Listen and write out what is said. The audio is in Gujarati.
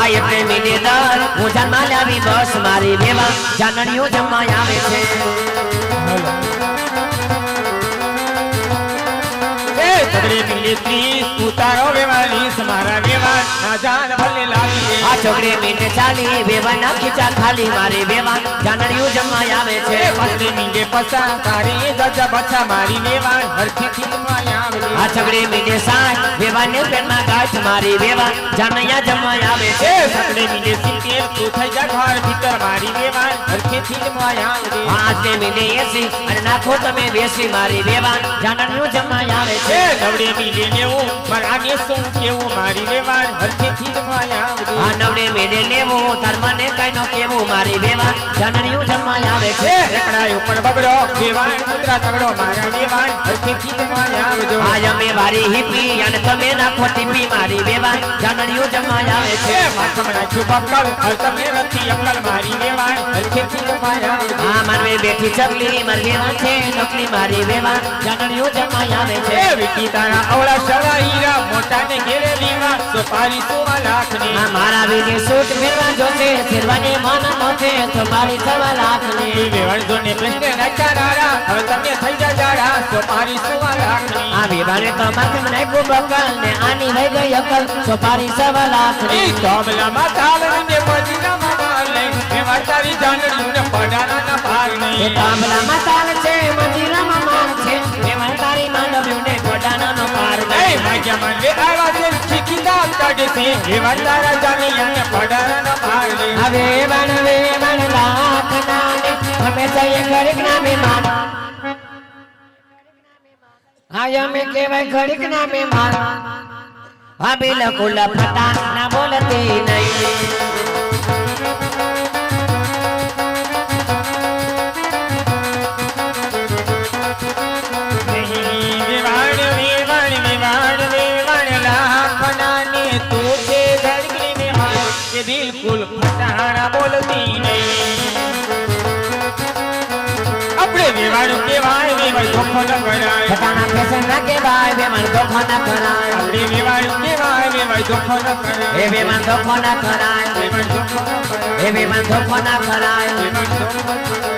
આ એટલે મીને દર હું જન્મા લાવી બસ મારી વેવા જાનણીઓ જમવા આવે છે છોકરી મિલે 30 ઉતારો વેવાળી મારા વેવા ના જાન ભલે લાવી આ છોકરી મીને ચાલી વેવા ના ખીચા ખાલી મારી વેવા જાનણીઓ જમવા આવે છે છોકરી મિલે પસા તારી જજા બચ્ચા મારી વેવા હરખી ખીચવા આવે આ છોકરી મીને સાથ વેવા ને પેટમાં ગાંઠ મારી વેવા જાનૈયા જમવા આવે છે છોકરી મિલે 70 તું થઈ જા ઘર ભીતર મારી વેવા હરખી ખીચવા આવે આજે મીને 80 અને નાખો તમે બેસી મારી વેવા જાનણીઓ જમવા આવે છે નવડે મિલે લેવું મારાને શું કેવું મારી વેવા હરખી ખીચવા આવે આ નવડે મીને લેવું તાર મને કઈ નો કેવું મારી વેવા જાનણીઓ જમવા આવે છે એકડા ઉપર બગડો વેવા કુતરા તગડો મારા વેવા હરખી ખીચવા આવજો આજ અમે વારી હિપી અને તમે નાખો ટીપી મારી વેવા જાનણીઓ જમવા આવે છે માથમ નાખ્યું બકલ હર તમે નથી અકલ મારી વેવા હરખી ખીચવા આવજો આ મારવે બેઠી ચકલી મારી વેવા છે નકલી મારી વેવા જાનણીઓ જમવા આવે છે વિકી તારા અવળા સરા હીરા મોટા ને ઘેરે લીવા સોપારી 16 લાખ ની આ મારા વીને સૂટ ફેરવા જોતે ફેરવાને મન નોતે તો મારી 6 લાખ ની વેવાણ જોને પ્રશ્ન નચારા હવે તમે થઈ જા જાડા સોપારી 16 લાખ ની આ વેવાને તો માથે નાખ્યું બકલ ને આની થઈ ગઈ અકલ સોપારી 6 લાખ ની તબલા માં તાલ ને મજીના માં લે વેવાણ તારી જાનડીઓ ને પડાના ના પાર એ નહીં તાંબલામાં તાલ છે મંજીરામાં માર છે વેવાણ તારી માંડવ્યુંને ગોડાનાનો પાર એ નહીં ભાગ્યા માં લે આવા છે શીખીતા કાઢે છે વેવાણ તારા જાનડીઓ ને પડાના ના પાર નહીં હવે વેવાણ લાખ નાને અમે જઈએ ઘડીક ના મહેમાન હા અમે કહેવાય ઘડીક ના મહેમાન હા બિલકુલ ફટાક ના બોલતી નહીં બિલકુલ ફટાણા બોલતી નહીં આપણે વેવાણું કેવાય વેવાય ધોખો ન કરાય ફટાણા ફેશન ના કહેવાય વેવાણ ધોખો ના કરાય આપણે વેવાણું કેવાય વેવાય ધોખો ન કરાય એ વેવાણ ધોખો ના કરાય વેવાણ ધોખો ન કરાય એ વેવાણ ધોખો ના કરાય વેવાણ ધોખો ન કરાય